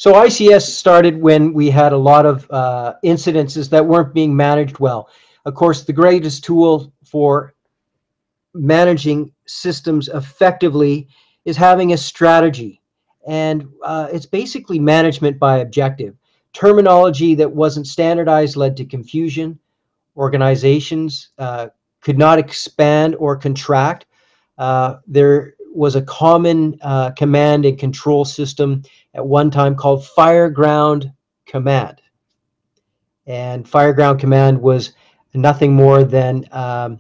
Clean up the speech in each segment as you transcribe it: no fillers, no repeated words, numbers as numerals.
So ICS started when we had a lot of incidences that weren't being managed well. Of course, the greatest tool for managing systems effectively is having a strategy. And it's basically management by objective. Terminology that wasn't standardized led to confusion. Organizations could not expand or contract. There was a common command and control system at one time called Fireground Command. And Fireground Command was nothing more than a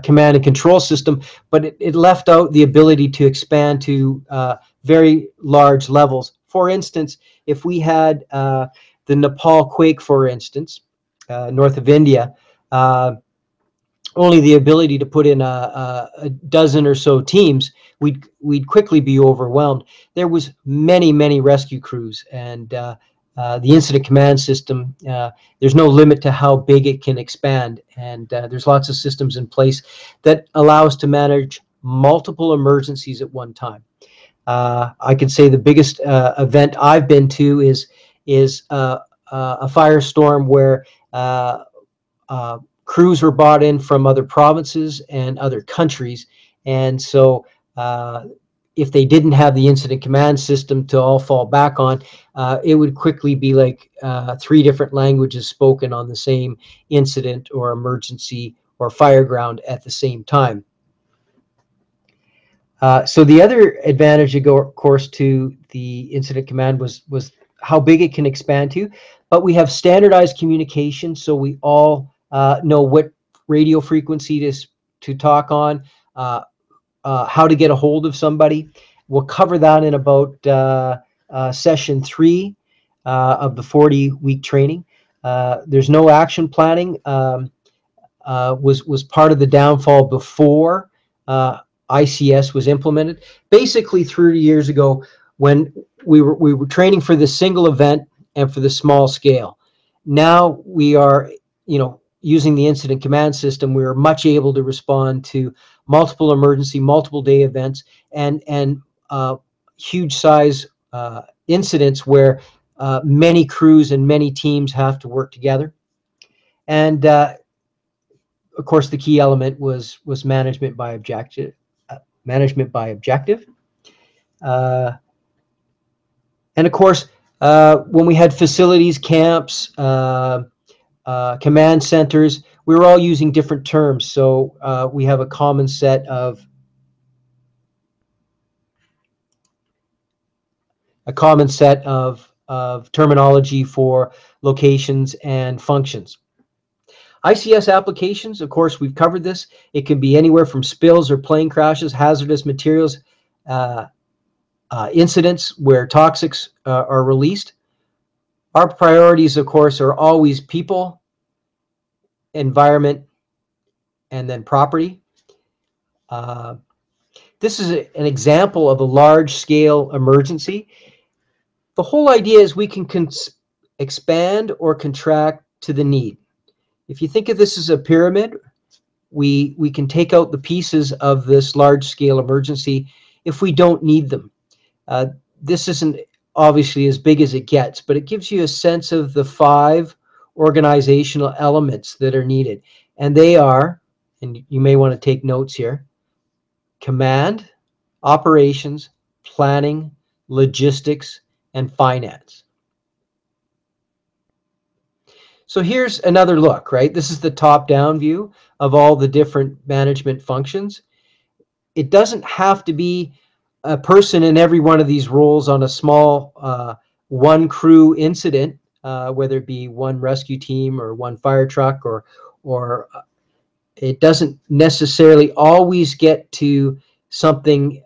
command and control system, but it left out the ability to expand to very large levels. For instance, if we had the Nepal quake, for instance, north of India, only the ability to put in a dozen or so teams, we'd quickly be overwhelmed. There was many rescue crews, and the incident command system, there's no limit to how big it can expand, and there's lots of systems in place that allow us to manage multiple emergencies at one time. I could say the biggest event I've been to is a firestorm where crews were brought in from other provinces and other countries, and so if they didn't have the incident command system to all fall back on, it would quickly be like 3 different languages spoken on the same incident or emergency or fireground at the same time. So the other advantage, of course, to the incident command was how big it can expand to, but we have standardized communication, so we all know what radio frequency to talk on, how to get a hold of somebody. We'll cover that in about session 3 of the 40-week training. There's no action planning. Was part of the downfall before ICS was implemented. Basically, 30 years ago, when we were training for the single event and for the small scale. Now we are, using the incident command system, we are much able to respond to multiple emergency, multiple day events, and huge size incidents where many crews and many teams have to work together. And of course, the key element was management by objective. And of course, when we had facilities, camps, command centers, we were all using different terms. So we have a common set of terminology for locations and functions. ICS applications, of course, we've covered this. It can be anywhere from spills or plane crashes, hazardous materials, incidents where toxics are released. Our priorities, of course, are always people, environment, and then property. This is an example of a large-scale emergency. The whole idea is we can expand or contract to the need. If you think of this as a pyramid, we can take out the pieces of this large-scale emergency if we don't need them. This isn't obviously as big as it gets, but it gives you a sense of the 5 organizational elements that are needed. And they are, and you may want to take notes here, command, operations, planning, logistics, and finance. So here's another look, right? This is the top-down view of all the different management functions. It doesn't have to be a person in every one of these roles on a small one crew incident, whether it be one rescue team or one fire truck, or it doesn't necessarily always get to something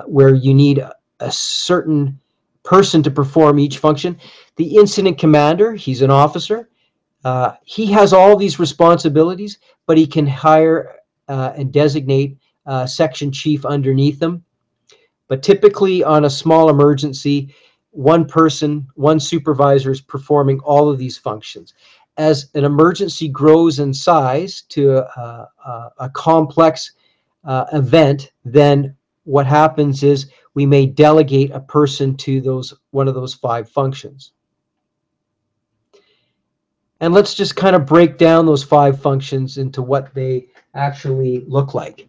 where you need a certain person to perform each function. The incident commander, he's an officer. He has all these responsibilities, but he can hire and designate a section chief underneath them. But typically on a small emergency, one person, one supervisor is performing all of these functions. As an emergency grows in size to a complex event, then what happens is we may delegate a person to one of those 5 functions. And let's just kind of break down those 5 functions into what they actually look like.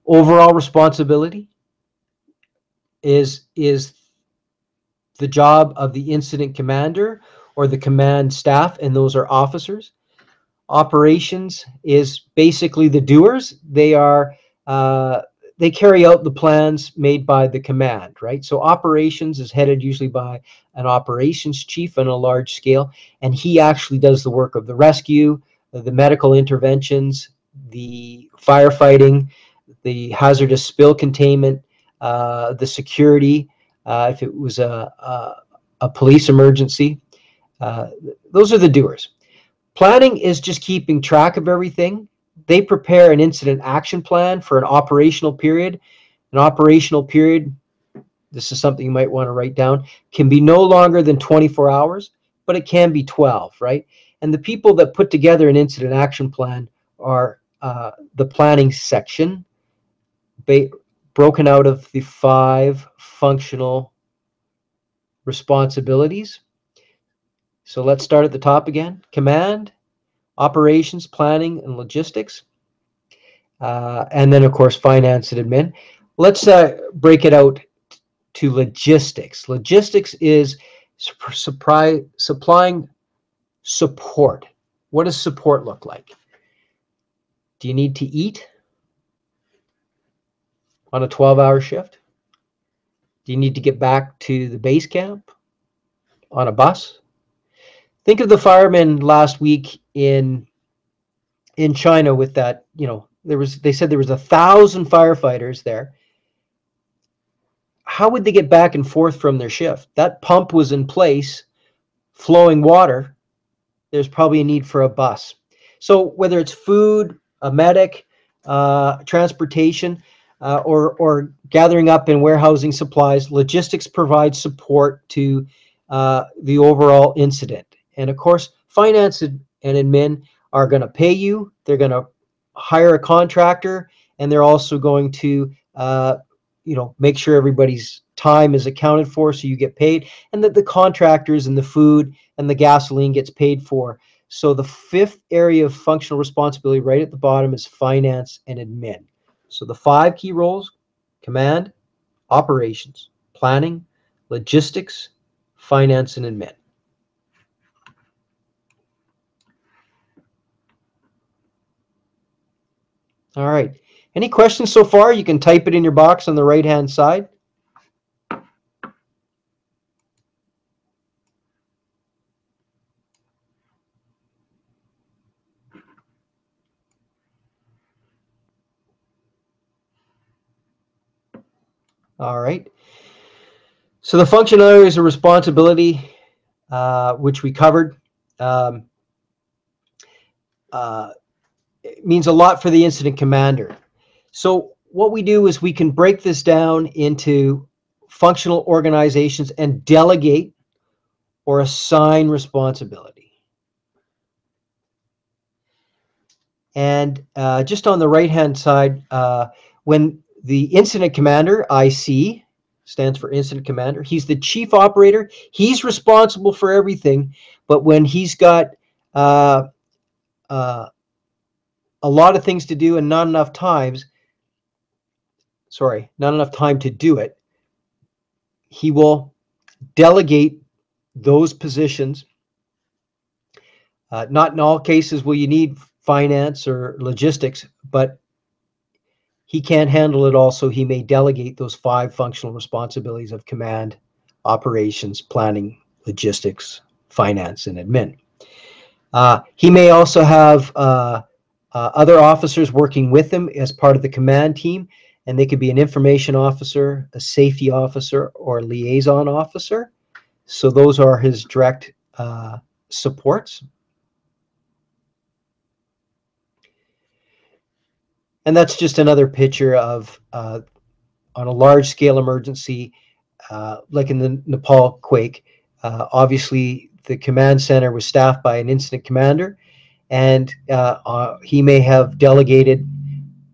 Overall responsibility is the job of the incident commander or the command staff, and those are officers. Operations is basically the doers. They carry out the plans made by the command, right? So operations is headed usually by an operations chief on a large scale, and he actually does the work of the rescue, the medical interventions, the firefighting, the hazardous spill containment, the security, if it was a police emergency. Those are the doers. Planning is just keeping track of everything. They prepare an incident action plan for an operational period. An operational period, this is something you might want to write down, can be no longer than 24 hours, but it can be 12, right? And the people that put together an incident action plan are the planning section, broken out of the 5 functional responsibilities. So let's start at the top again. Command, operations, planning, and logistics. And then, of course, finance and admin. Let's break it out to logistics. Logistics is supplying support. What does support look like? Do you need to eat on a 12-hour shift? Do you need to get back to the base camp on a bus? Think of the firemen last week in China with that, they said there was 1,000 firefighters there. How would they get back and forth from their shift? That pump was in place, flowing water. There's probably a need for a bus. So whether it's food, a medic, transportation, or gathering up and warehousing supplies, logistics provides support to the overall incident. And of course, finance and admin are going to pay you. They're going to hire a contractor, and they're also going to make sure everybody's time is accounted for so you get paid, and that the contractors and the food and the gasoline gets paid for. So the 5th area of functional responsibility right at the bottom is finance and admin. So the 5 key roles: command, operations, planning, logistics, finance, and admin. All right. Any questions so far? You can type it in your box on the right-hand side. All right. So the functional areas of responsibility, which we covered, it means a lot for the incident commander. So what we do is we can break this down into functional organizations and delegate or assign responsibility. And just on the right-hand side, when the incident commander, IC, stands for incident commander, he's the chief operator. He's responsible for everything, but when he's got a lot of things to do and not enough time to do it, he will delegate those positions. Not in all cases will you need finance or logistics, but he can't handle it all, so he may delegate those 5 functional responsibilities of command, operations, planning, logistics, finance, and admin. He may also have other officers working with him as part of the command team, and they could be an information officer, a safety officer, or a liaison officer. So those are his direct supports. And that's just another picture of, on a large-scale emergency, like in the Nepal quake, obviously the command center was staffed by an incident commander, and he may have delegated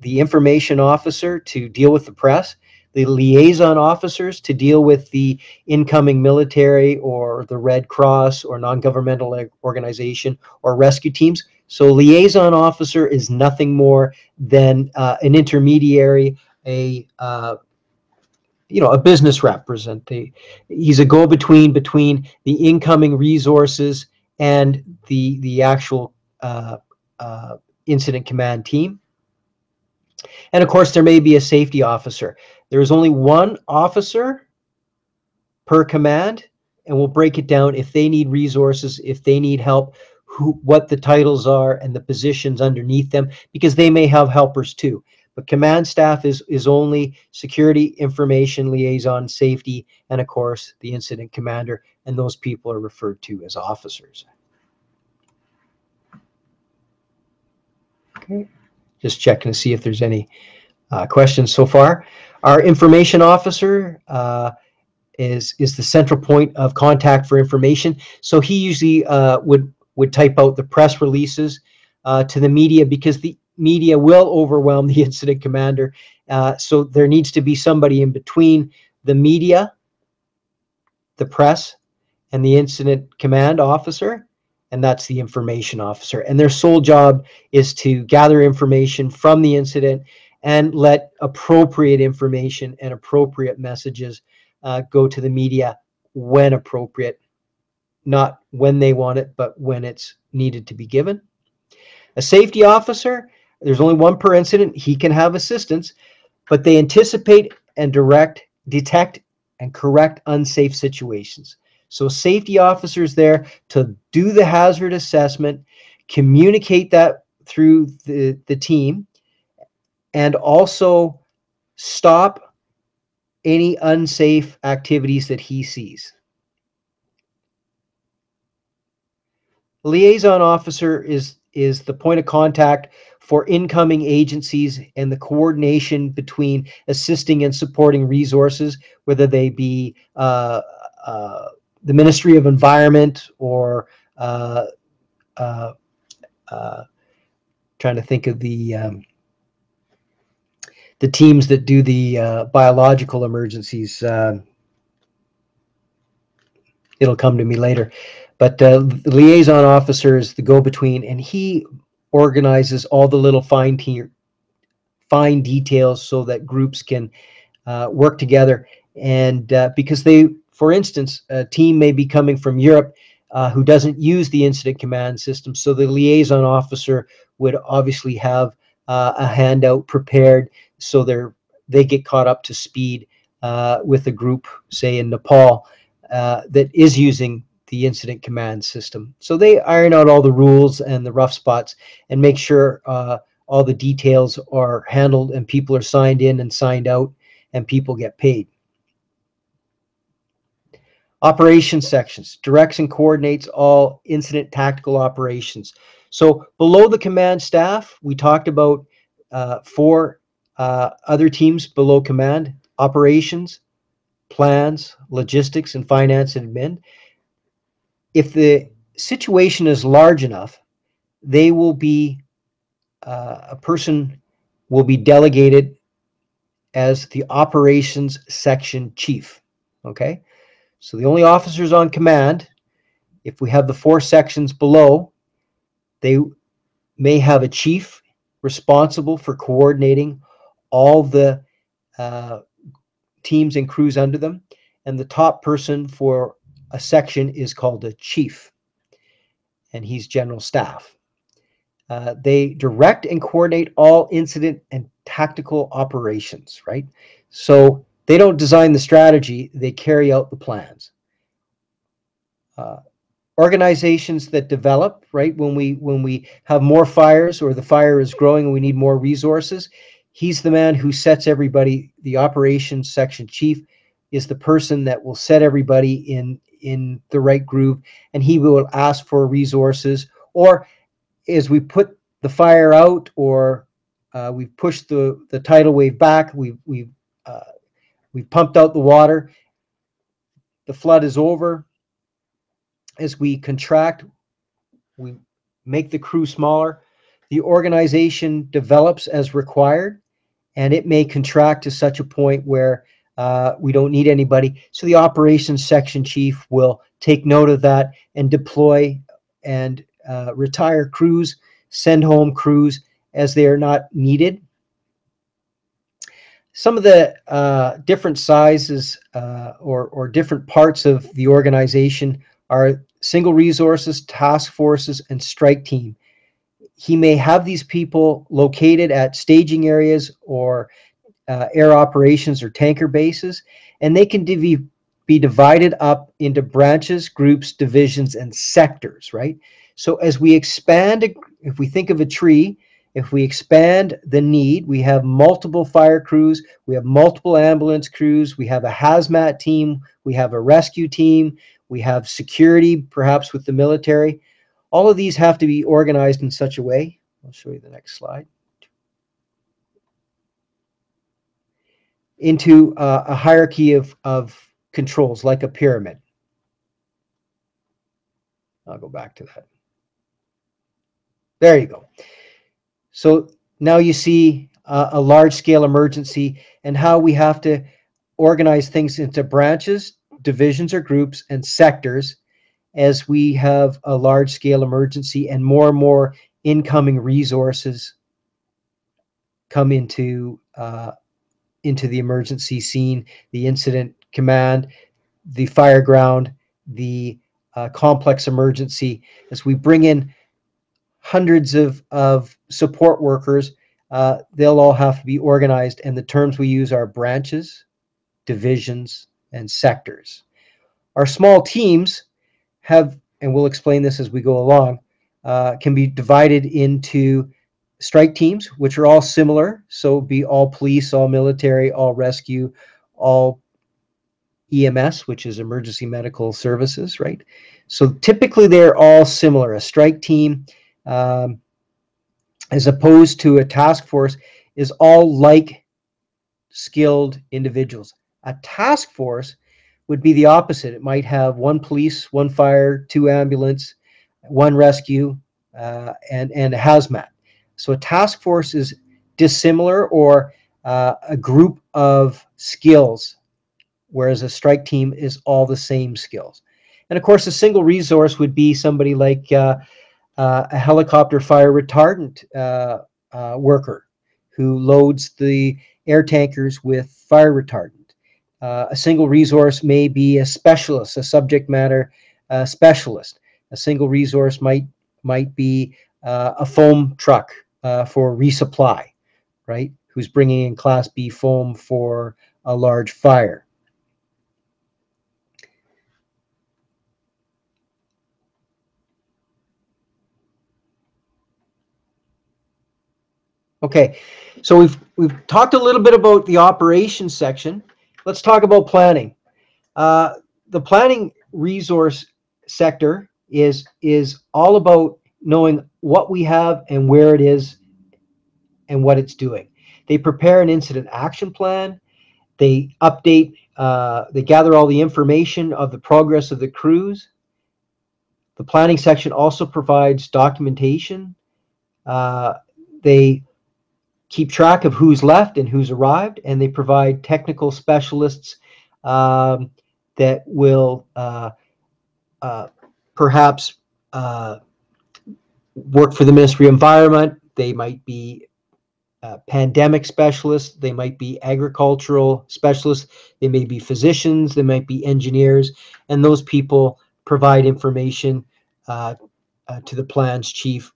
the information officer to deal with the press, the liaison officers to deal with the incoming military or the Red Cross or non-governmental organization or rescue teams. So liaison officer is nothing more than an intermediary, a business representative. He's a go-between between the incoming resources and the actual incident command team. And of course, there may be a safety officer. There is only one officer per command, and we'll break it down if they need resources, if they need help, what the titles are and the positions underneath them, because they may have helpers too. But command staff is only security, information, liaison, safety, and of course the incident commander, and those people are referred to as officers. Okay, just checking to see if there's any questions so far. Our information officer is the central point of contact for information. So he usually would type out the press releases to the media, because the media will overwhelm the incident commander. So there needs to be somebody in between the media, the press, and the incident command officer, and that's the information officer. And their sole job is to gather information from the incident and let appropriate information and appropriate messages go to the media when appropriate, not when they want it, but when it's needed to be given. A safety officer, there's only one per incident. He can have assistance, but they anticipate and detect and correct unsafe situations. So safety officers there to do the hazard assessment, communicate that through the team, and also stop any unsafe activities that he sees. Liaison officer is the point of contact for incoming agencies and the coordination between assisting and supporting resources, whether they be the Ministry of Environment or trying to think of the teams that do the biological emergencies. It'll come to me later. But the liaison officer is the go-between, and he organizes all the little fine details so that groups can work together. And because for instance, a team may be coming from Europe who doesn't use the incident command system, so the liaison officer would obviously have a handout prepared so they get caught up to speed with a group, say in Nepal, that is using the incident command system. So they iron out all the rules and the rough spots and make sure all the details are handled and people are signed in and signed out and people get paid. Operations sections directs and coordinates all incident tactical operations. So below the command staff, we talked about 4 other teams below command: operations, plans, logistics, and finance and admin. If the situation is large enough, they will be a person will be delegated as the operations section chief. Okay, so the only officers on command, if we have the 4 sections below, they may have a chief responsible for coordinating all the teams and crews under them, and the top person for a section is called a chief, and he's general staff. They direct and coordinate all incident and tactical operations, right? So they don't design the strategy, they carry out the plans. Organizations that develop, right, when we have more fires or the fire is growing and we need more resources, he's the man who sets everybody. The operations section chief is the person that will set everybody in the right groove, and he will ask for resources, or as we put the fire out, or we've pushed the tidal wave back, we've pumped out the water, the flood is over. As we contract, we make the crew smaller. the organization develops as required, and it may contract to such a point where we don't need anybody. So the operations section chief will take note of that and deploy and retire crews, send home crews as they are not needed. Some of the different sizes or different parts of the organization are single resources, task forces, and strike team. He may have these people located at staging areas or air operations or tanker bases, and they can be divided up into branches, groups, divisions, and sectors, right? So as we expand, if we think of a tree, if we expand the need, we have multiple fire crews, we have multiple ambulance crews, we have a hazmat team, we have a rescue team, we have security, perhaps with the military. All of these have to be organized in such a way. I'll show you the next slide. Into a hierarchy of controls, like a pyramid. I'll go back to that. There you go. So now you see a large-scale emergency and how we have to organize things into branches, divisions or groups, and sectors as we have a large-scale emergency and more incoming resources come into the emergency scene, the incident command, the fire ground, the complex emergency. As we bring in hundreds of support workers, they'll all have to be organized, and the terms we use are branches, divisions, and sectors. Our small teams have, and we'll explain this as we go along, can be divided into strike teams, which are all similar. So be all police, all military, all rescue, all EMS, which is emergency medical services, right? So typically they're all similar. A strike team, as opposed to a task force, is all like skilled individuals. A task force would be the opposite. It might have one police, one fire, two ambulance, one rescue, and a hazmat. So a task force is dissimilar, or a group of skills, whereas a strike team is all the same skills. And of course, a single resource would be somebody like a helicopter fire retardant worker who loads the air tankers with fire retardant. A single resource may be a specialist, a subject matter specialist. A single resource might be a foam truck for resupply, right? Who's bringing in Class B foam for a large fire. Okay, so we've talked a little bit about the operations section. Let's talk about planning. The planning resource sector is all about knowing what we have and where it is and what it's doing. They prepare an incident action plan. They update, they gather all the information of the progress of the crews. The planning section also provides documentation. They keep track of who's left and who's arrived, and they provide technical specialists that will perhaps work for the Ministry of Environment. They might be pandemic specialists. They might be agricultural specialists. They may be physicians. They might be engineers. And those people provide information to the plans chief,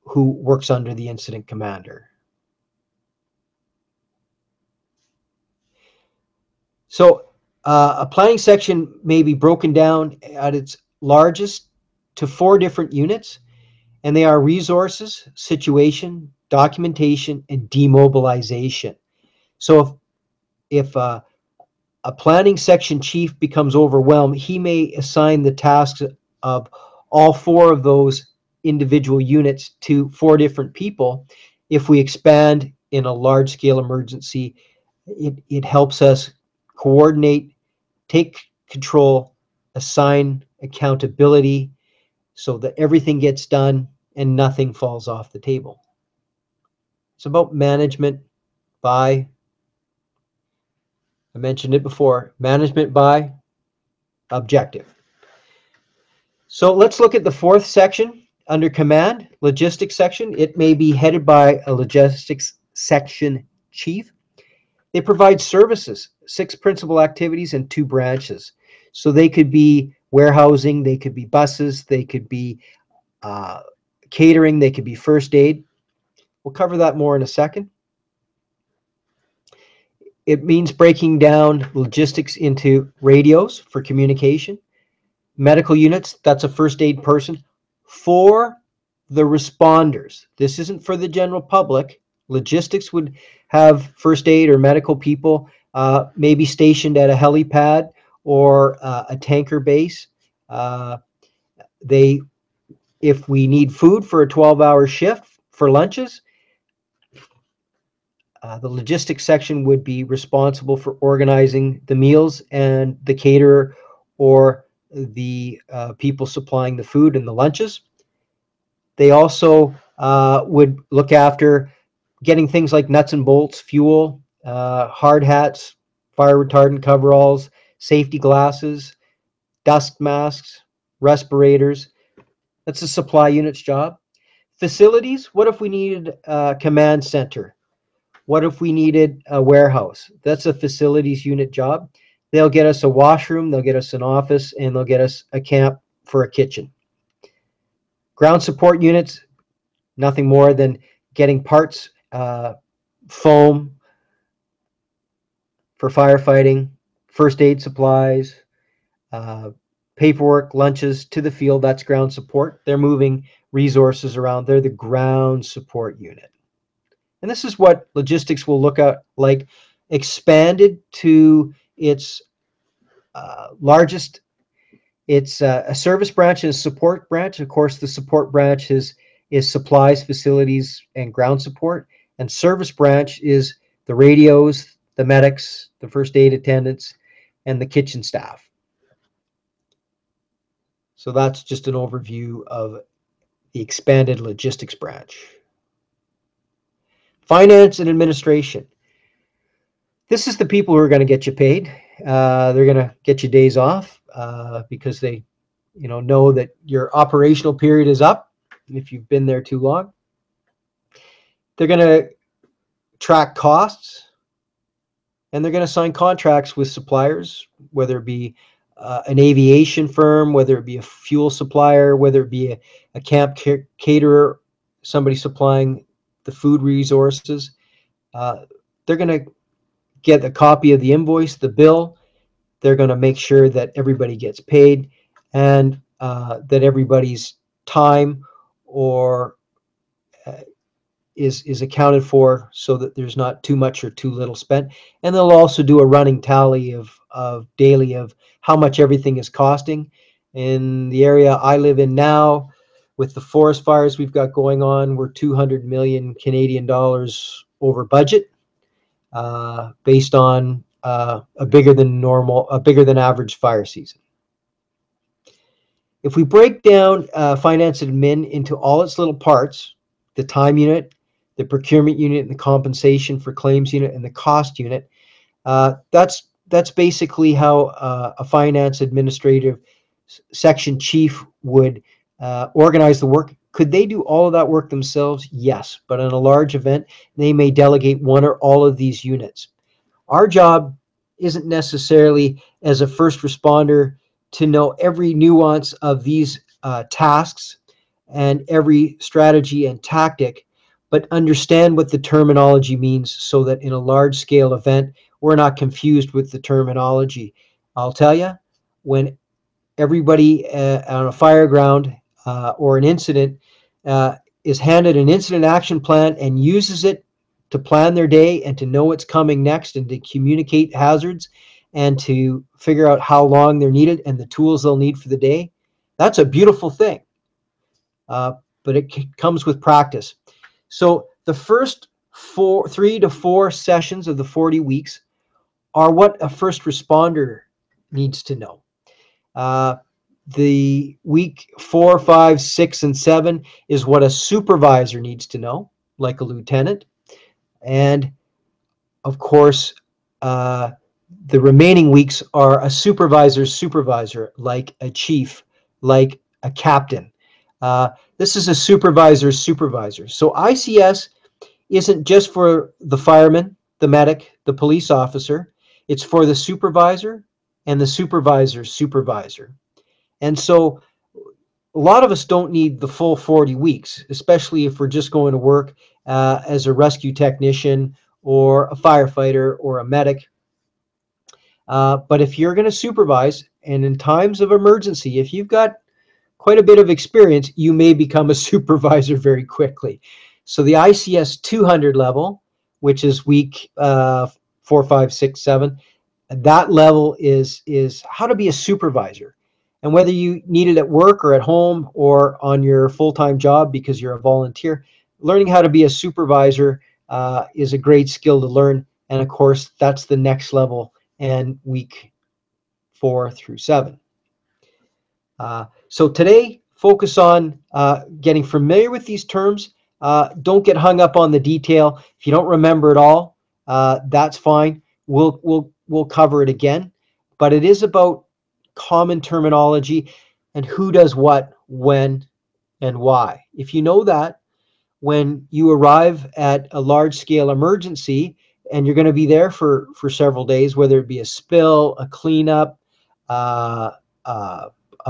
who works under the incident commander. So a planning section may be broken down at its largest to 4 different units, and they are resources, situation, documentation, and demobilization. So if a planning section chief becomes overwhelmed, he may assign the tasks of all 4 of those individual units to 4 different people. If we expand in a large-scale emergency, it helps us coordinate, take control, assign accountability, so that everything gets done and nothing falls off the table. It's about management by, I mentioned it before, management by objective. So let's look at the fourth section under command, logistics section. It may be headed by a logistics section chief. They provide services, 6 principal activities and 2 branches. So they could be warehousing, they could be buses, they could be catering, they could be first aid. We'll cover that more in a second. It means breaking down logistics into radios for communication, medical units, that's a first aid person, for the responders. This isn't for the general public. Logistics would have first aid or medical people maybe stationed at a helipad or a tanker base. If we need food for a 12-hour shift for lunches, the logistics section would be responsible for organizing the meals, and the caterer or the people supplying the food and the lunches. They also would look after getting things like nuts and bolts, fuel, hard hats, fire retardant coveralls, safety glasses, dust masks, respirators. That's a supply unit's job. Facilities, what if we needed a command center? What if we needed a warehouse? That's a facilities unit job. They'll get us a washroom, they'll get us an office, and they'll get us a camp for a kitchen. Ground support units, nothing more than getting parts, foam for firefighting, first aid supplies, paperwork, lunches to the field. That's ground support. They're moving resources around. They're the ground support unit. And this is what logistics will look at like expanded to its largest. It's a service branch and a support branch. Of course, the support branch is supplies, facilities, and ground support. And service branch is the radios, the medics, the first aid attendants, and the kitchen staff. So that's just an overview of the expanded logistics branch. Finance and administration. This is the people who are going to get you paid. They're going to get you days off because they, know that your operational period is up if you've been there too long. They're going to track costs, and they're going to sign contracts with suppliers, whether it be an aviation firm, whether it be a fuel supplier, whether it be a camp caterer, somebody supplying the food resources. They're going to get a copy of the invoice, the bill. They're going to make sure that everybody gets paid, and that everybody's time or is accounted for, so that there's not too much or too little spent. And they'll also do a running tally of daily of how much everything is costing. In the area I live in now, with the forest fires we've got going on, we're 200 million Canadian dollars over budget, based on a bigger than average fire season. If we break down finance and admin into all its little parts, the time unit, the procurement unit, and the compensation for claims unit, and the cost unit, that's basically how a finance administrative section chief would organize the work. Could they do all of that work themselves? Yes, but in a large event, they may delegate one or all of these units. Our job isn't necessarily, as a first responder, to know every nuance of these tasks and every strategy and tactic, but understand what the terminology means so that in a large-scale event, we're not confused with the terminology. I'll tell you, when everybody on a fire ground or an incident is handed an incident action plan and uses it to plan their day and to know what's coming next and to communicate hazards and to figure out how long they're needed and the tools they'll need for the day, that's a beautiful thing. But it comes with practice. So the first 3 to 4 sessions of the 40 weeks are what a first responder needs to know. The week 4, 5, 6, and 7 is what a supervisor needs to know, like a lieutenant. And of course, the remaining weeks are a supervisor's supervisor, like a chief, like a captain. This is a supervisor's supervisor. So ICS isn't just for the fireman, the medic, the police officer. It's for the supervisor and the supervisor's supervisor. And so a lot of us don't need the full 40 weeks, especially if we're just going to work as a rescue technician or a firefighter or a medic. But if you're going to supervise, and in times of emergency, if you've got quite a bit of experience, you may become a supervisor very quickly. So the ICS 200 level, which is week 4, 5, 6, 7, that level is how to be a supervisor. And whether you need it at work or at home or on your full-time job because you're a volunteer, learning how to be a supervisor is a great skill to learn. And of course, that's the next level and week 4 through 7. So today, focus on getting familiar with these terms. Don't get hung up on the detail. If you don't remember it all, that's fine. We'll cover it again. But it is about common terminology and who does what, when, and why. If you know that, when you arrive at a large-scale emergency and you're going to be there for several days, whether it be a spill, a cleanup, a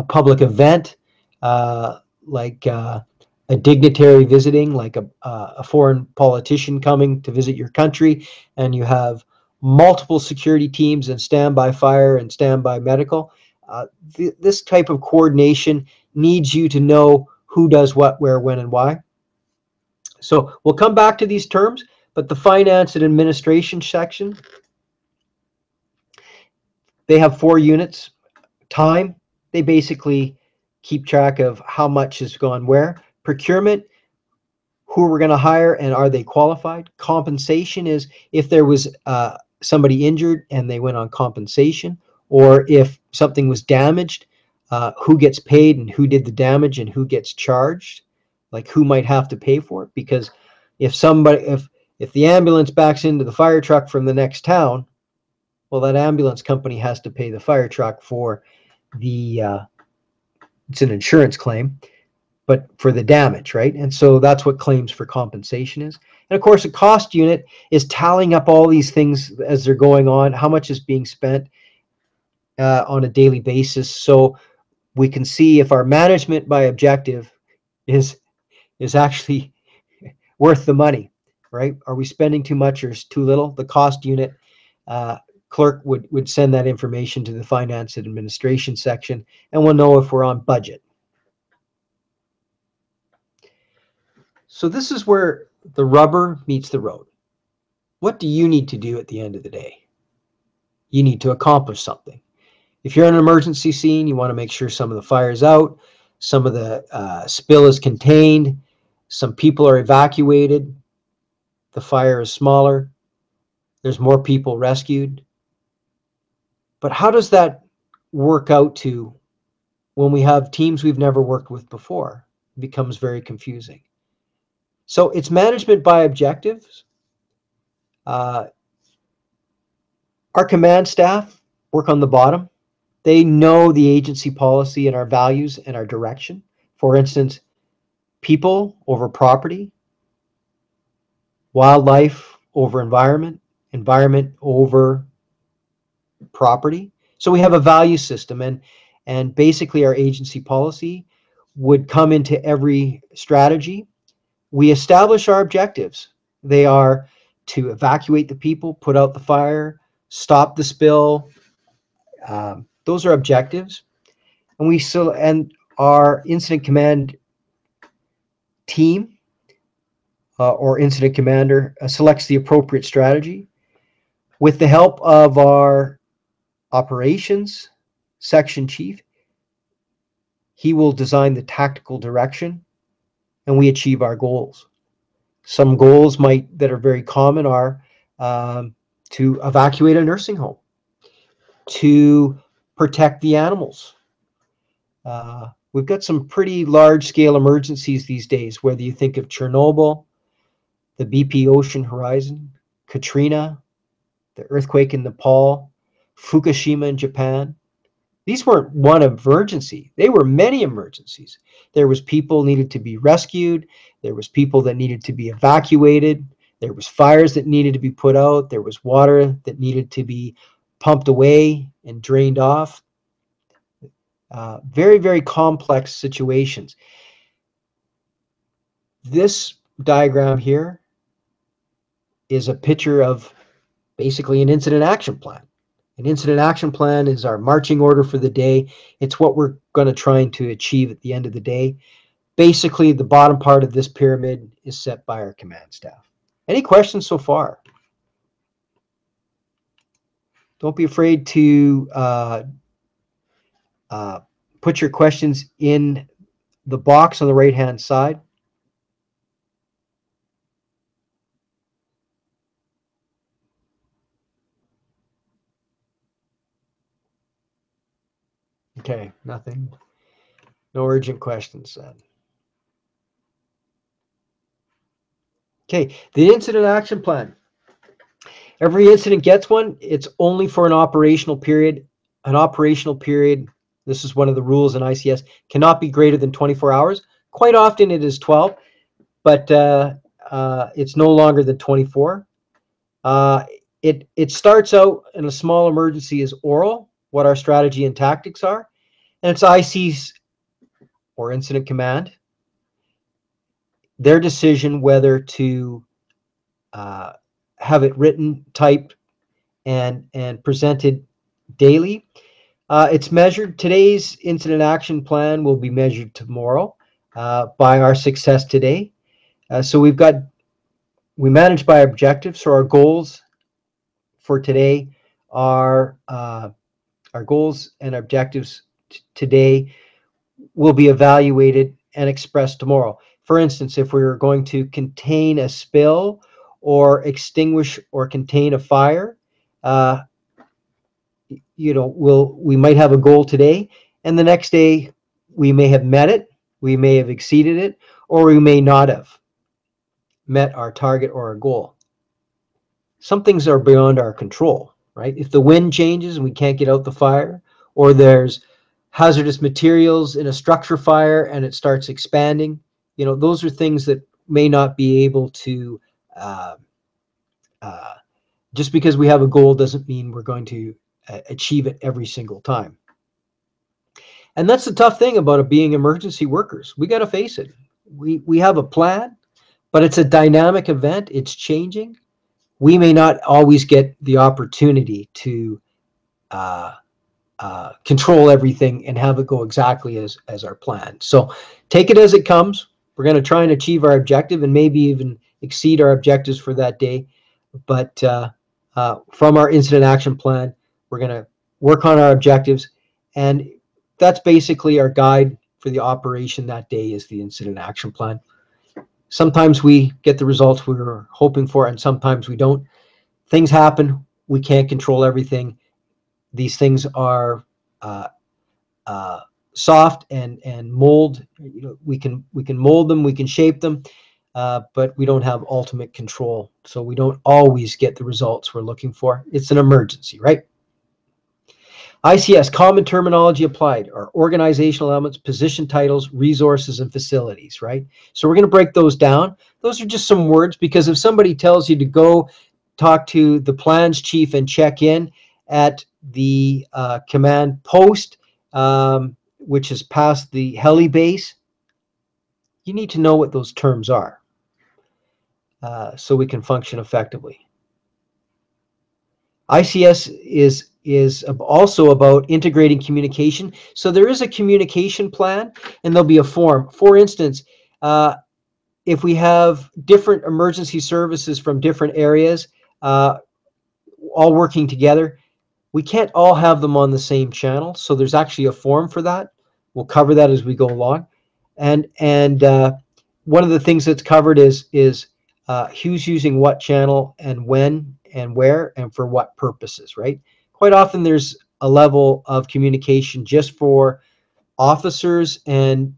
public event, like a dignitary visiting, like a foreign politician coming to visit your country, and you have multiple security teams and standby fire and standby medical. This type of coordination needs you to know who does what, where, when, and why. So we'll come back to these terms, but the finance and administration section, they have 4 units. Time, they basically keep track of how much has gone where. Procurement, who we're going to hire and are they qualified. Compensation is if there was somebody injured and they went on compensation, or if something was damaged, who gets paid and who did the damage and who gets charged, like who might have to pay for it. Because if the ambulance backs into the fire truck from the next town, well, that ambulance company has to pay the fire truck for it's an insurance claim, but for the damage, right? And so that's what claims for compensation is. And of course, a cost unit is tallying up all these things as they're going on, how much is being spent on a daily basis, so we can see if our management by objective is actually worth the money, right? Are we spending too much or too little? The cost unit clerk would send that information to the finance and administration section, and we'll know if we're on budget. So this is where the rubber meets the road. What do you need to do at the end of the day? You need to accomplish something. If you're in an emergency scene, you want to make sure some of the fire is out, some of the spill is contained, some people are evacuated, the fire is smaller, there's more people rescued. But how does that work out to when we have teams we've never worked with before? It becomes very confusing. So it's management by objectives. Our command staff work on the bottom. They know the agency policy and our values and our direction. For instance, people over property, wildlife over environment, environment over property. So we have a value system, and basically our agency policy would come into every strategy. We establish our objectives. They are to evacuate the people, put out the fire, stop the spill. Those are objectives. And our incident command team or incident commander selects the appropriate strategy. With the help of our operations section chief, he will design the tactical direction and we achieve our goals. Some goals that are very common are to evacuate a nursing home, to protect the animals, We've got some pretty large-scale emergencies these days, whether you think of Chernobyl, the BP Ocean Horizon, Katrina, the earthquake in Nepal, Fukushima in Japan. These weren't one emergency. They were many emergencies. There was people needed to be rescued. There was people that needed to be evacuated. There was fires that needed to be put out. There was water that needed to be pumped away and drained off. Very, very complex situations. This diagram here is a picture of basically an incident action plan. An incident action plan is our marching order for the day. It's what we're going to try to achieve at the end of the day. Basically, the bottom part of this pyramid is set by our command staff. Any questions so far? Don't be afraid to put your questions in the box on the right-hand side. Okay, nothing. No urgent questions then. Okay, the incident action plan. Every incident gets one. It's only for an operational period. An operational period, this is one of the rules in ICS, cannot be greater than 24 hours. Quite often it is 12, but it's no longer than 24. It starts out in a small emergency as oral, what our strategy and tactics are, and it's IC's or incident command, their decision whether to have it written, typed, and presented daily. It's measured. Today's incident action plan will be measured tomorrow by our success today. So we manage by objectives. So our goals for today are our goals and objectives today will be evaluated and expressed tomorrow. For instance, if we were going to contain a spill or extinguish or contain a fire, we might have a goal today, and the next day we may have met it, we may have exceeded it, or we may not have met our target or our goal. Some things are beyond our control, right? If the wind changes and we can't get out the fire, or there's hazardous materials in a structure fire and it starts expanding, those are things that may not be able to, just because we have a goal doesn't mean we're going to achieve it every single time. And that's the tough thing about being emergency workers. We got to face it. We have a plan, but it's a dynamic event. It's changing. We may not always get the opportunity to control everything and have it go exactly as our plan. So take it as it comes. We're going to try and achieve our objective and maybe even exceed our objectives for that day. But from our incident action plan, we're going to work on our objectives, and that's basically our guide for the operation that day is the incident action plan. Sometimes we get the results we were hoping for, and sometimes we don't. Things happen. We can't control everything. These things are soft and mold. We can mold them, we can shape them, but we don't have ultimate control. So we don't always get the results we're looking for. It's an emergency, right? ICS, common terminology applied, are organizational elements, position titles, resources, and facilities, right? So we're going to break those down. Those are just some words, because if somebody tells you to go talk to the plans chief and check in at the command post, which is past the heli base, you need to know what those terms are so we can function effectively. ICS is also about integrating communication. So there is a communication plan, and there'll be a form. For instance, if we have different emergency services from different areas all working together, we can't all have them on the same channel. So there's actually a form for that. We'll cover that as we go along. And one of the things that's covered is who's using what channel and when and where and for what purposes, right? Quite often there's a level of communication just for officers and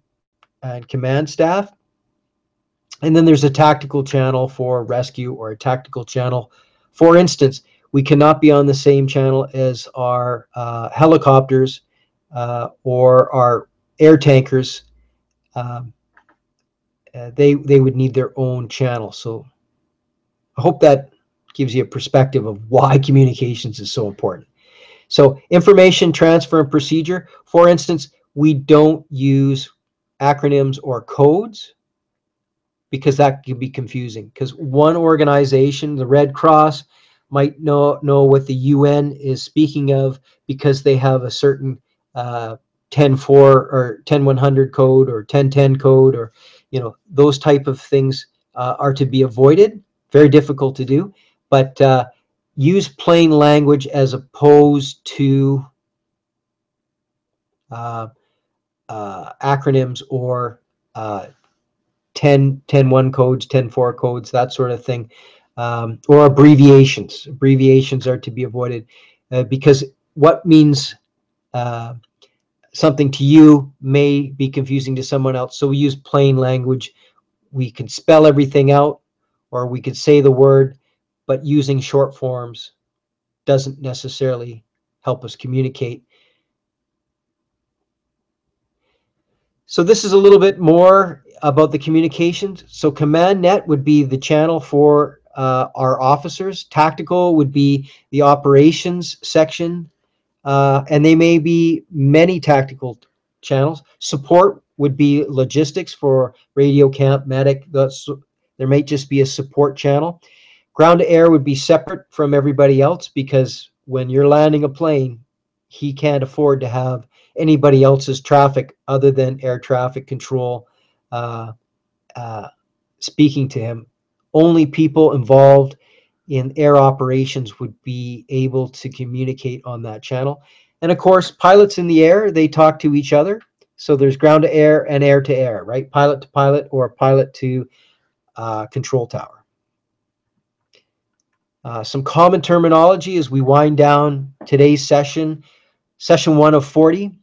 command staff. And then there's a tactical channel for rescue, or a tactical channel. For instance, we cannot be on the same channel as our helicopters or our air tankers. They would need their own channel. So I hope that gives you a perspective of why communications is so important. So information transfer and procedure. For instance, we don't use acronyms or codes because that can be confusing. Because one organization, the Red Cross, might know what the UN is speaking of because they have a certain 10.4 or 10.100 code or 10.10 code, or those type of things are to be avoided. Very difficult to do, but use plain language as opposed to acronyms or 10.1 codes, 10.4 codes, that sort of thing, or abbreviations. Abbreviations are to be avoided because what means something to you may be confusing to someone else. So we use plain language. We can spell everything out, or we could say the word, but using short forms doesn't necessarily help us communicate. So this is a little bit more about the communications. So command net would be the channel for our officers. Tactical would be the operations section, and they may be many tactical channels. Support would be logistics for radio, camp, medic. There may just be a support channel. Ground to air would be separate from everybody else, because when you're landing a plane, he can't afford to have anybody else's traffic other than air traffic control speaking to him. Only people involved in air operations would be able to communicate on that channel. And of course, pilots in the air, they talk to each other. So there's ground to air and air to air, right? Pilot to pilot, or pilot to control tower. Some common terminology as we wind down today's session. Session 1 of 40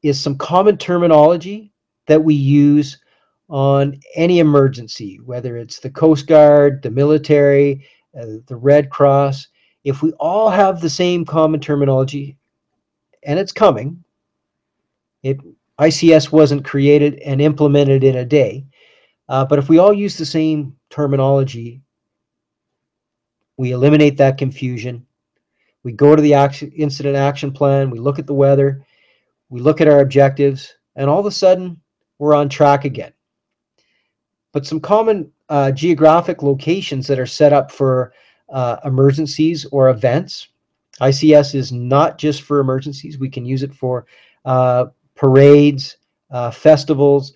is some common terminology that we use on any emergency, whether it's the Coast Guard, the military, the Red Cross. If we all have the same common terminology, and it's coming, ICS wasn't created and implemented in a day, but if we all use the same terminology, we eliminate that confusion. We go to the incident action plan, we look at the weather, we look at our objectives, and all of a sudden, we're on track again. But some common geographic locations that are set up for emergencies or events. ICS is not just for emergencies. We can use it for parades, festivals,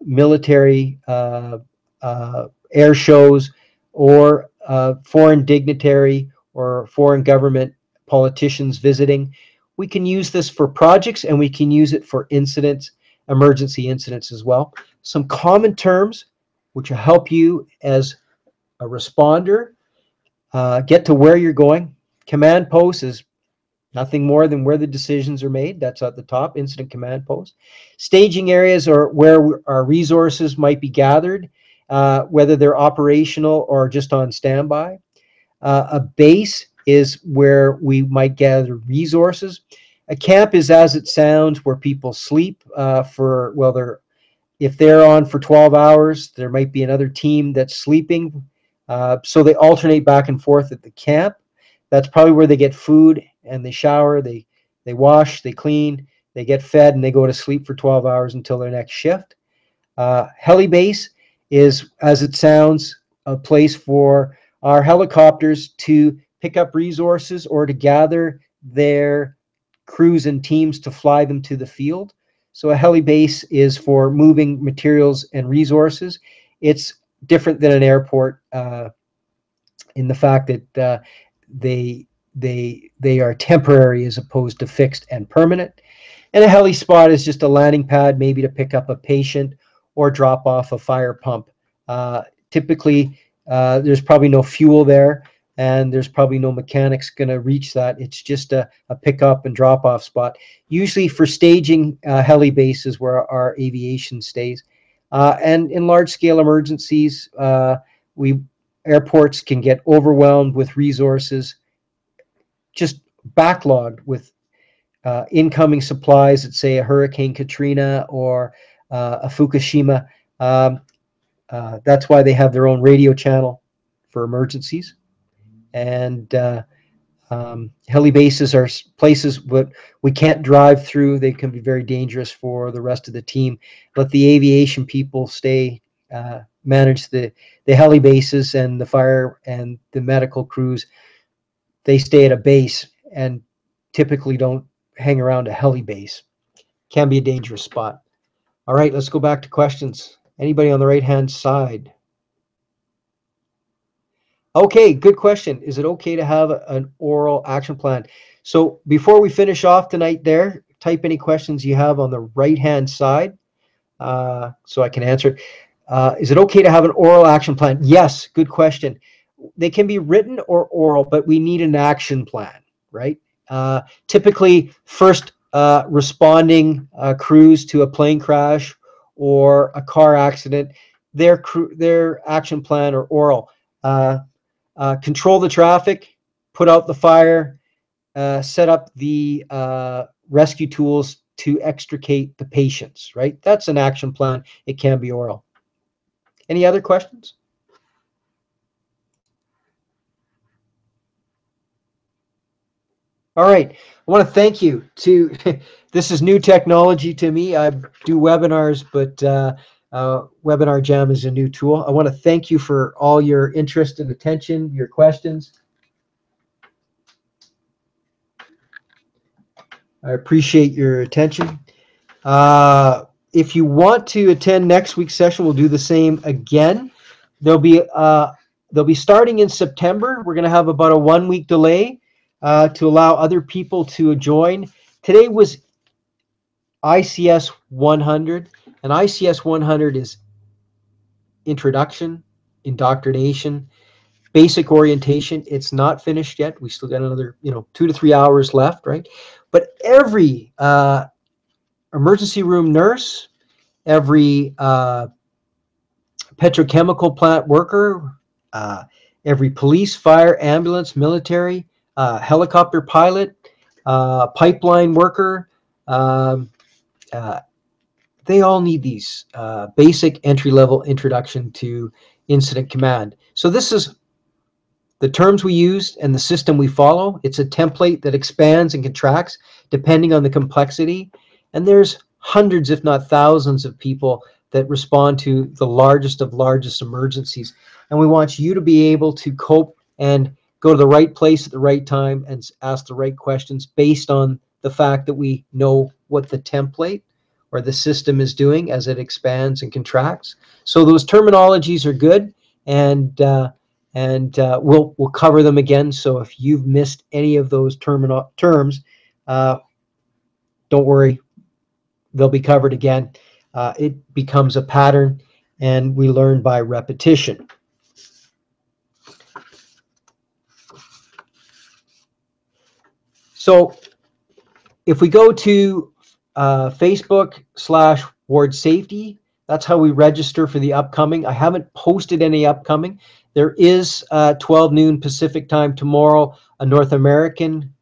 military air shows, or foreign dignitary or foreign government politicians visiting. We can use this for projects, and we can use it for incidents, emergency incidents as well. Some common terms which will help you as a responder get to where you're going. Command post is nothing more than where the decisions are made. That's at the top, incident command post. Staging areas are where our resources might be gathered, whether they're operational or just on standby. A base is where we might gather resources. A camp is, as it sounds, where people sleep if they're on for 12 hours, there might be another team that's sleeping. So they alternate back and forth at the camp. That's probably where they get food and they shower, they wash, they clean, they get fed, and they go to sleep for 12 hours until their next shift. Heli base is, as it sounds, a place for our helicopters to pick up resources or to gather their crews and teams to fly them to the field. So a heli base is for moving materials and resources. It's different than an airport in the fact that they are temporary as opposed to fixed and permanent. And a heli spot is just a landing pad, maybe to pick up a patient or drop off a fire pump. Typically, there's probably no fuel there, and there's probably no mechanics going to reach that. It's just a pick-up and drop-off spot. Usually for staging heli bases where our aviation stays. And in large-scale emergencies, airports can get overwhelmed with resources, just backlogged with incoming supplies at, say, a Hurricane Katrina or a Fukushima. That's why they have their own radio channel for emergencies. And heli bases are places that we can't drive through. They can be very dangerous for the rest of the team. Let the aviation people manage the heli bases, and the fire and the medical crews, they stay at a base and typically don't hang around a heli base. Can be a dangerous spot. All right, let's go back to questions. Anybody on the right-hand side? Okay, good question. Is it okay to have an oral action plan? So before we finish off tonight there, type any questions you have on the right-hand side so I can answer. Is it okay to have an oral action plan? Yes, good question. They can be written or oral, but we need an action plan, right? Typically, first responding crews to a plane crash or a car accident, their action plan or oral. Control the traffic, put out the fire, set up the rescue tools to extricate the patients, right? That's an action plan. It can be oral. Any other questions? All right. I want to thank you. This is new technology to me. I do webinars, but Webinar Jam is a new tool. I want to thank you for all your interest and attention, your questions. I appreciate your attention. If you want to attend next week's session, we'll do the same again. They'll be starting in September. We're going to have about a 1-week delay to allow other people to join. Today was ICS 100, and ICS 100 is introduction, indoctrination, basic orientation. It's not finished yet. We still got another 2 to 3 hours left, right? But every emergency room nurse, every petrochemical plant worker, every police, fire, ambulance, military, helicopter pilot, pipeline worker, they all need these basic entry-level introduction to incident command. So this is the terms we use and the system we follow. It's a template that expands and contracts depending on the complexity. And there's hundreds, if not thousands, of people that respond to the largest of largest emergencies. And we want you to be able to cope and go to the right place at the right time and ask the right questions based on the fact that we know what the template or the system is doing as it expands and contracts. So those terminologies are good, and we'll cover them again. So if you've missed any of those terms, don't worry, they'll be covered again. It becomes a pattern, and we learn by repetition. So if we go to Facebook/Ward Safety, that's how we register for the upcoming. I haven't posted any upcoming. There is 12 noon Pacific time tomorrow, a North American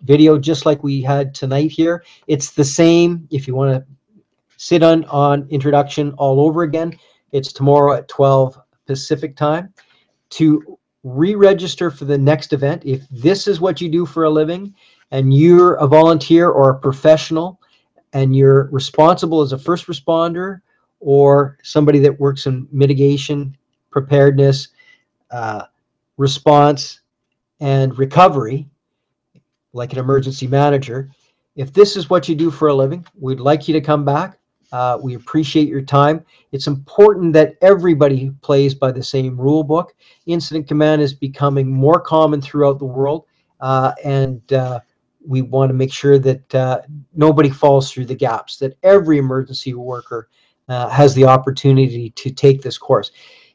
video, just like we had tonight here. It's the same. If you want to sit on introduction all over again, it's tomorrow at 12 Pacific time. To re-register for the next event, if this is what you do for a living and you're a volunteer or a professional and you're responsible as a first responder or somebody that works in mitigation, preparedness, response, and recovery, like an emergency manager, if this is what you do for a living, we'd like you to come back. We appreciate your time. It's important that everybody plays by the same rule book. Incident command is becoming more common throughout the world, and we want to make sure that nobody falls through the gaps, that every emergency worker has the opportunity to take this course.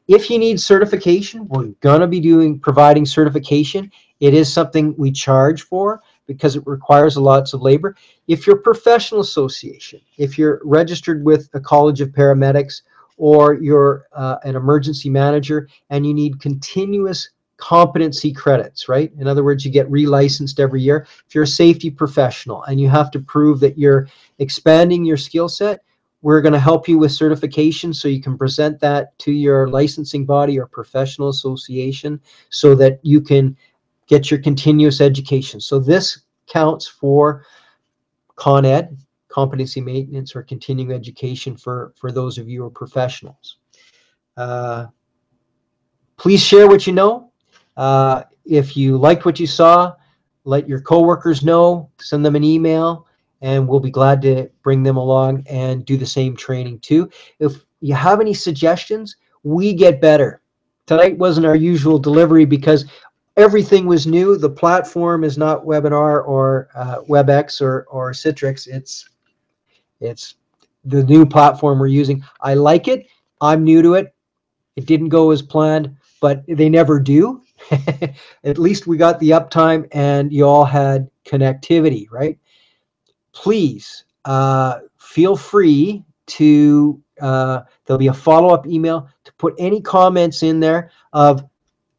If you need certification, we're going to be providing certification. It is something we charge for because it requires lots of labor. If you're a professional association, if you're registered with a college of paramedics, or you're an emergency manager and you need continuous competency credits, right? In other words, you get relicensed every year. If you're a safety professional and you have to prove that you're expanding your skill set, we're going to help you with certification so you can present that to your licensing body or professional association so that you can get your continuous education. So this counts for Con Ed, competency maintenance, or continuing education for those of you who are professionals. Please share what you know. If you liked what you saw, let your coworkers know, send them an email, and we'll be glad to bring them along and do the same training too. If you have any suggestions, we get better. Tonight wasn't our usual delivery because everything was new. The platform is not Webinar or WebEx or Citrix. It's the new platform we're using. I like it. I'm new to it. It didn't go as planned, but they never do. At least we got the uptime and you all had connectivity, right? Please feel free to, there'll be a follow-up email to put any comments in there of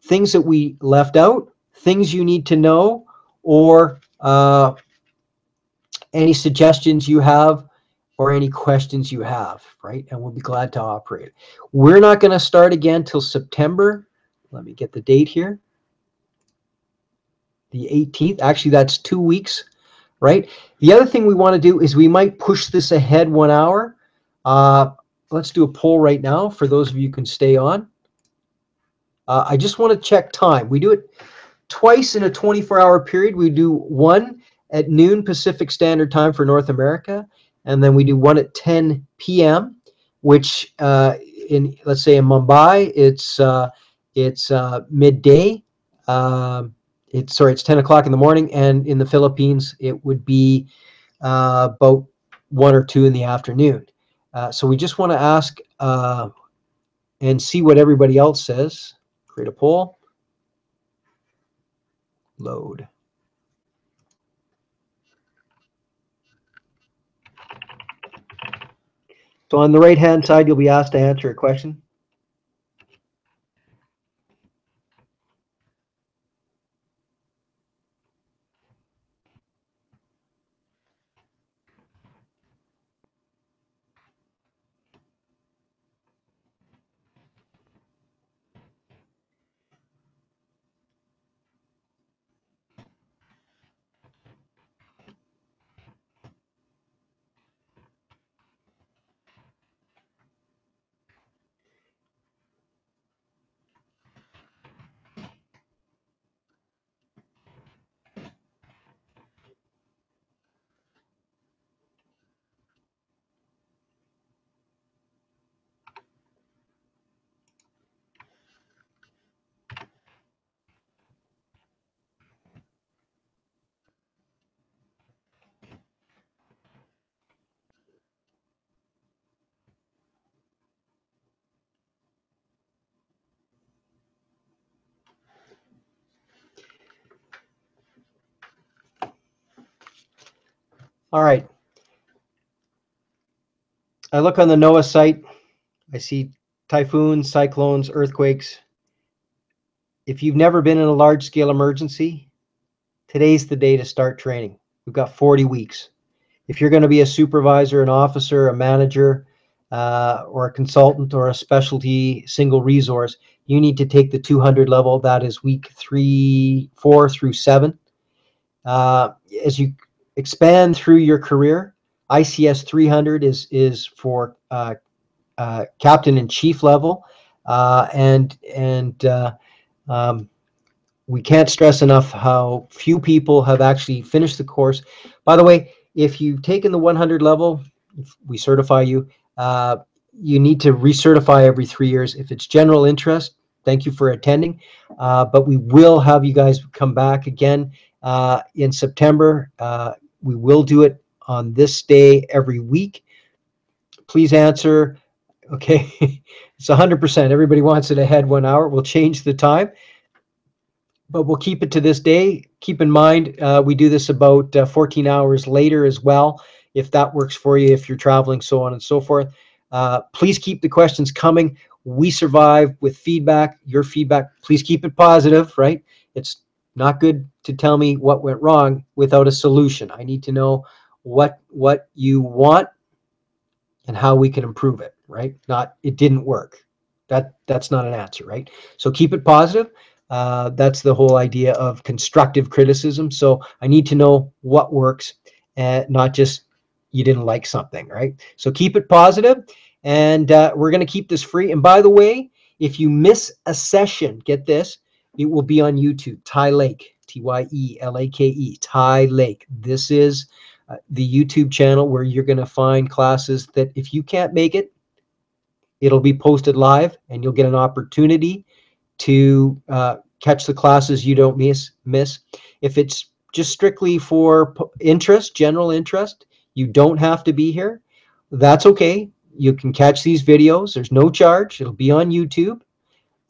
things that we left out, things you need to know, or any suggestions you have or any questions you have, right? And we'll be glad to operate. We're not going to start again till September. Let me get the date here. The 18th. Actually, that's 2 weeks, right? The other thing we want to do is we might push this ahead 1 hour. Let's do a poll right now for those of you who can stay on. I just want to check time. We do it twice in a 24-hour period. We do one at noon Pacific Standard Time for North America, and then we do one at 10 p.m., which let's say in Mumbai, it's midday. It's 10 o'clock in the morning, and in the Philippines, it would be about 1 or 2 in the afternoon. So we just want to ask and see what everybody else says. Create a poll. Load. So on the right-hand side, you'll be asked to answer a question. All right. I look on the NOAA site. I see typhoons, cyclones, earthquakes. If you've never been in a large-scale emergency, today's the day to start training. We've got 40 weeks. If you're going to be a supervisor, an officer, a manager, or a consultant, or a specialty single resource, you need to take the 200 level. That is week 3, 4 through 7. As you expand through your career, ICS 300 is for captain and chief level, we can't stress enough how few people have actually finished the course. By the way, if you've taken the 100 level, if we certify you, you need to recertify every 3 years. If it's general interest, thank you for attending, but we will have you guys come back again in September. We will do it on this day every week. Please answer. Okay. It's 100%. Everybody wants it ahead 1 hour. We'll change the time, but we'll keep it to this day. Keep in mind, we do this about 14 hours later as well, if that works for you, if you're traveling, so on and so forth. Please keep the questions coming. We survive with feedback, your feedback. Please keep it positive, right? It's not good to tell me what went wrong without a solution. I need to know what you want and how we can improve it, right? Not, it didn't work. That's not an answer, right? So keep it positive. That's the whole idea of constructive criticism. So I need to know what works, and not just you didn't like something, right? So keep it positive, and we're going to keep this free. And by the way, if you miss a session, get this, it will be on YouTube. Ty Lake, Tyelake, Ty Lake. This is the YouTube channel where you're going to find classes that if you can't make it, it'll be posted live, and you'll get an opportunity to catch the classes you don't miss. If it's just strictly for interest, general interest, you don't have to be here. That's okay. You can catch these videos. There's no charge. It'll be on YouTube.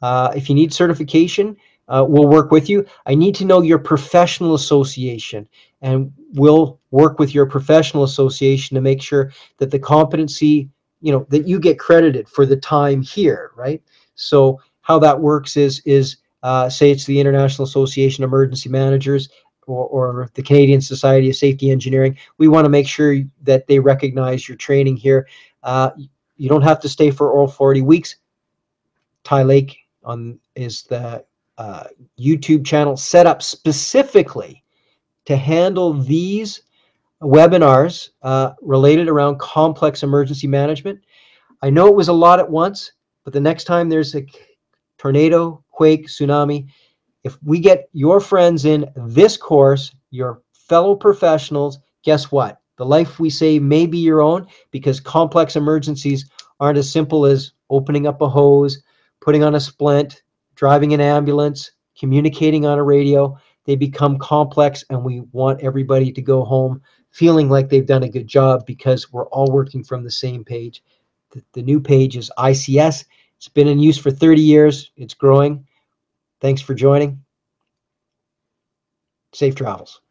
If you need certification, we'll work with you. I need to know your professional association, and we'll work with your professional association to make sure that the competency, that you get credited for the time here, right? So how that works is say it's the International Association of Emergency Managers, or the Canadian Society of Safety Engineering. We want to make sure that they recognize your training here. You don't have to stay for all 40 weeks. Ty Lake is the YouTube channel set up specifically to handle these webinars related around complex emergency management. I know it was a lot at once, but the next time there's a tornado, quake, tsunami, if we get your friends in this course, your fellow professionals, guess what? The life we save may be your own, because complex emergencies aren't as simple as opening up a hose, putting on a splint, driving an ambulance, communicating on a radio. They become complex, and we want everybody to go home feeling like they've done a good job, because we're all working from the same page. The new page is ICS. It's been in use for 30 years. It's growing. Thanks for joining. Safe travels.